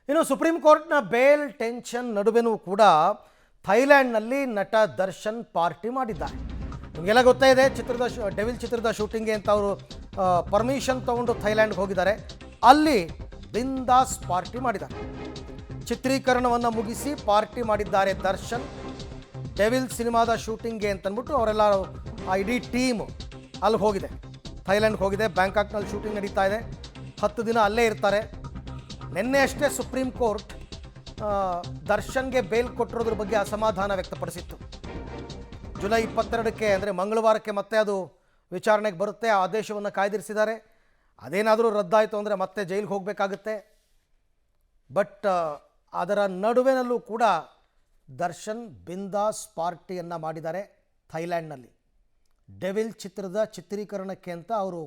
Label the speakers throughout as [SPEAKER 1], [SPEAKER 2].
[SPEAKER 1] ಇನ್ನು ಸುಪ್ರೀಂ ಕೋರ್ಟ್ನ bale tension ನಡುವೆನೂ ಕೂಡ ಥೈಲ್ಯಾಂಡ್ನಲ್ಲಿ ನಟ ದರ್ಶನ್ ಪಾರ್ಟಿ ಮಾಡಿದ್ದಾರೆ. ನಿಮಗೆಲ್ಲ ಗೊತ್ತೇ ಇದೆ, ಡೆವಿಲ್ ಚಿತ್ರದ ಶೂಟಿಂಗ್ಗೆ ಅಂತ ಅವರು ಪರ್ಮಿಷನ್ ತಗೊಂಡು ಥೈಲ್ಯಾಂಡ್ಗೆ ಹೋಗಿದ್ದಾರೆ. ಅಲ್ಲಿ ಬಿಂದಾಸ್ ಪಾರ್ಟಿ ಮಾಡಿದ್ದಾರೆ. ಚಿತ್ರೀಕರಣವನ್ನು ಮುಗಿಸಿ ಪಾರ್ಟಿ ಮಾಡಿದ್ದಾರೆ ದರ್ಶನ್. ಡೆವಿಲ್ ಸಿನಿಮಾದ ಶೂಟಿಂಗ್ಗೆ ಅಂತಂದ್ಬಿಟ್ಟು ಅವರೆಲ್ಲ ಇಡೀ ಟೀಮ್ ಅಲ್ಲಿ ಹೋಗಿದೆ, ಥೈಲ್ಯಾಂಡ್ಗೆ ಹೋಗಿದೆ. ಬ್ಯಾಂಕಾಕ್ನಲ್ಲಿ ಶೂಟಿಂಗ್ ನಡೀತಾ ಇದೆ. 10 ದಿನ ಅಲ್ಲೇ ಇರ್ತಾರೆ. ನಿನ್ನೆ ಅಷ್ಟೇ ಸುಪ್ರೀಂ ಕೋರ್ಟ್ ದರ್ಶನ್ಗೆ ಬೇಲ್ ಕೊಟ್ಟಿರೋದ್ರ ಬಗ್ಗೆ ಅಸಮಾಧಾನ ವ್ಯಕ್ತಪಡಿಸಿತ್ತು. ಜುಲೈ 22ಕ್ಕೆ ಅಂದರೆ ಮಂಗಳವಾರಕ್ಕೆ ಮತ್ತೆ ಅದು ವಿಚಾರಣೆಗೆ ಬರುತ್ತೆ. ಆ ಆದೇಶವನ್ನು ಕಾಯ್ದಿರಿಸಿದ್ದಾರೆ. ಅದೇನಾದರೂ ರದ್ದಾಯಿತು ಅಂದರೆ ಮತ್ತೆ ಜೈಲಿಗೆ ಹೋಗಬೇಕಾಗುತ್ತೆ. ಬಟ್ ಅದರ ನಡುವೆನಲ್ಲೂ ಕೂಡ ದರ್ಶನ್ ಬಿಂದಾಸ್ ಪಾರ್ಟಿಯನ್ನು ಮಾಡಿದ್ದಾರೆ ಥೈಲ್ಯಾಂಡ್ನಲ್ಲಿ. ಡೆವಿಲ್ ಚಿತ್ರದ ಚಿತ್ರೀಕರಣಕ್ಕೆ ಅಂತ ಅವರು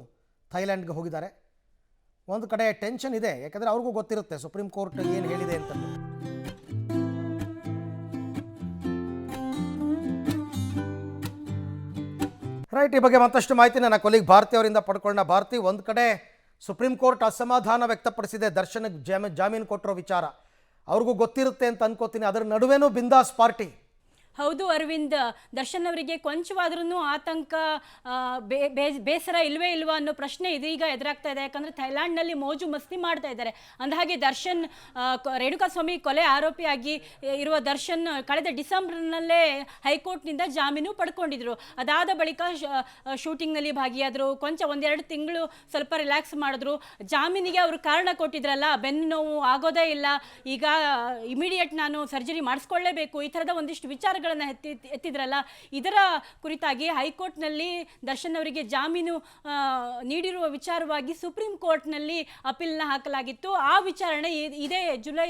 [SPEAKER 1] ಥೈಲ್ಯಾಂಡ್ಗೆ ಹೋಗಿದ್ದಾರೆ. ಒಂದು ಕಡೆ ಟೆನ್ಷನ್ ಇದೆ, ಯಾಕಂದರೆ ಅವ್ರಿಗೂ ಗೊತ್ತಿರುತ್ತೆ ಸುಪ್ರೀಂ ಕೋರ್ಟ್ ಏನು ಹೇಳಿದೆ ಅಂತ. ರೈಟ್, ಈ ಬಗ್ಗೆ ಮತ್ತಷ್ಟು ಮಾಹಿತಿ ನನ್ನ ಕೊಲೀಗ್ ಭಾರತಿ ಅವರಿಂದ ಪಡ್ಕೊಳ್ಳೋಣ. ಭಾರತಿ, ಒಂದು ಕಡೆ ಸುಪ್ರೀಂ ಕೋರ್ಟ್ ಅಸಮಾಧಾನ ವ್ಯಕ್ತಪಡಿಸಿದೆ ದರ್ಶನ್ಗೆ ಜಾಮೀನು ಕೊಟ್ಟಿರೋ ವಿಚಾರ. ಅವ್ರಿಗೂ ಗೊತ್ತಿರುತ್ತೆ ಅಂತ ಅನ್ಕೋತೀನಿ. ಅದರ ನಡುವೆನೂ ಬಿಂದಾಸ್ ಪಾರ್ಟಿ.
[SPEAKER 2] ಹೌದು ಅರವಿಂದ್, ದರ್ಶನ್ ಅವರಿಗೆ ಕೊಂಚವಾದ್ರೂ ಆತಂಕ, ಬೇಸರ ಇಲ್ವೇ ಇಲ್ವಾ ಅನ್ನೋ ಪ್ರಶ್ನೆ ಇದೀಗ ಎದುರಾಗ್ತಾ ಇದೆ. ಯಾಕಂದರೆ ಥೈಲ್ಯಾಂಡ್ನಲ್ಲಿ ಮೋಜು ಮಸ್ತಿ ಮಾಡ್ತಾ ಇದ್ದಾರೆ. ಅಂದಹಾಗೆ ದರ್ಶನ್, ರೇಣುಕಾಸ್ವಾಮಿ ಕೊಲೆ ಆರೋಪಿಯಾಗಿ ಇರುವ ದರ್ಶನ್ ಕಳೆದ ಡಿಸೆಂಬರ್ನಲ್ಲೇ ಹೈಕೋರ್ಟ್ನಿಂದ ಜಾಮೀನು ಪಡ್ಕೊಂಡಿದ್ರು. ಅದಾದ ಬಳಿಕ ಶೂಟಿಂಗ್ನಲ್ಲಿ ಭಾಗಿಯಾದರು. ಕೊಂಚ 1-2 ತಿಂಗಳು ಸ್ವಲ್ಪ ರಿಲ್ಯಾಕ್ಸ್ ಮಾಡಿದ್ರು. ಜಾಮೀನಿಗೆ ಅವರು ಕಾರಣ ಕೊಟ್ಟಿದ್ರಲ್ಲ, ಬೆನ್ನು ನೋವು ಆಗೋದೇ ಇಲ್ಲ, ಈಗ ಇಮಿಡಿಯೇಟ್ ನಾನು ಸರ್ಜರಿ ಮಾಡಿಸ್ಕೊಳ್ಳೇಬೇಕು, ಈ ಥರದ ಒಂದಿಷ್ಟು ವಿಚಾರಗಳು ಎತ್ತಿದ್ರಲ್ಲ. ಇದರ ಕುರಿತಾಗಿ ಹೈಕೋರ್ಟ್ನಲ್ಲಿ ದರ್ಶನ್ ಅವರಿಗೆ ಜಾಮೀನು ನೀಡಿರುವ ವಿಚಾರವಾಗಿ ಸುಪ್ರೀಂ ಕೋರ್ಟ್ನಲ್ಲಿ ಅಪೀಲ್ನ ಹಾಕಲಾಗಿತ್ತು. ಆ ವಿಚಾರಣೆ ಇದೇ ಜುಲೈ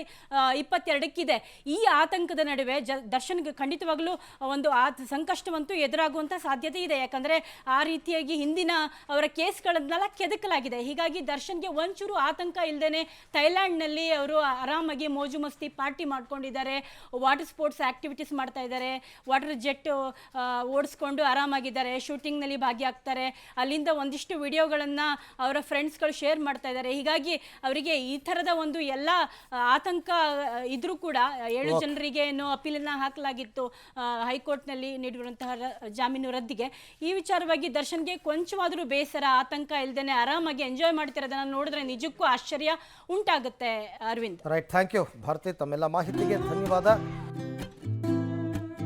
[SPEAKER 2] 22ಕ್ಕಿದೆ. ಈ ಆತಂಕದ ನಡುವೆ ದರ್ಶನ್ಗೆ ಖಂಡಿತವಾಗಲೂ ಒಂದು ಸಂಕಷ್ಟವಂತೂ ಎದುರಾಗುವಂಥ ಸಾಧ್ಯತೆ ಇದೆ. ಯಾಕಂದರೆ ಆ ರೀತಿಯಾಗಿ ಹಿಂದಿನ ಅವರ ಕೇಸ್ಗಳನ್ನೆಲ್ಲ ಕೆದಕಲಾಗಿದೆ. ಹೀಗಾಗಿ ದರ್ಶನ್ಗೆ ಒಂಚೂರು ಆತಂಕ ಇಲ್ಲದೇನೆ ಥೈಲ್ಯಾಂಡ್ನಲ್ಲಿ ಅವರು ಆರಾಮಾಗಿ ಮೋಜು ಮಸ್ತಿ ಪಾರ್ಟಿ ಮಾಡ್ಕೊಂಡಿದ್ದಾರೆ. ವಾಟರ್ ಸ್ಪೋರ್ಟ್ಸ್ ಆಕ್ಟಿವಿಟೀಸ್ ಮಾಡ್ತಾ ಇದ್ದಾರೆ, ವಾಟರ್ ಜೆಟ್ ಓಡಿಸ್ಕೊಂಡು ಆರಾಮಾಗಿದ್ದಾರೆ, ಶೂಟಿಂಗ್ನಲ್ಲಿ ಭಾಗಿಯಾಗ್ತಾರೆ. ಅಲ್ಲಿಂದ ಒಂದಿಷ್ಟು ವಿಡಿಯೋಗಳನ್ನು ಅವರ ಫ್ರೆಂಡ್ಸ್ಗಳು ಶೇರ್ ಮಾಡ್ತಾ ಇದ್ದಾರೆ. ಹೀಗಾಗಿ ಅವರಿಗೆ ಈ ಥರದ ಒಂದು ಎಲ್ಲ ಆತಂಕ ಇದ್ರೂ ಕೂಡ 7 ಜನರಿಗೆ ಏನೋ ಅಪೀಲನ್ನು ಹಾಕಲಾಗಿತ್ತು ಹೈಕೋರ್ಟ್ನಲ್ಲಿ ನೀಡಿರುವಂತಹ ಜಾಮೀನು ರದ್ದಿಗೆ. ಈ ವಿಚಾರವಾಗಿ ದರ್ಶನ್ಗೆ ಕೊಂಚವಾದರೂ ಬೇಸರ, ಆತಂಕ ಇಲ್ಲದೇನೆ ಆರಾಮಾಗಿ ಎಂಜಾಯ್ ಮಾಡ್ತಿರೋದನ್ನು ನೋಡಿದ್ರೆ ನಿಜಕ್ಕೂ ಆಶ್ಚರ್ಯ ಉಂಟಾಗುತ್ತೆ. Arvind,
[SPEAKER 1] right, thank you Bharati, ತಮ್ಮೆಲ್ಲ ಮಾಹಿತಿಗೆ ಧನ್ಯವಾದ.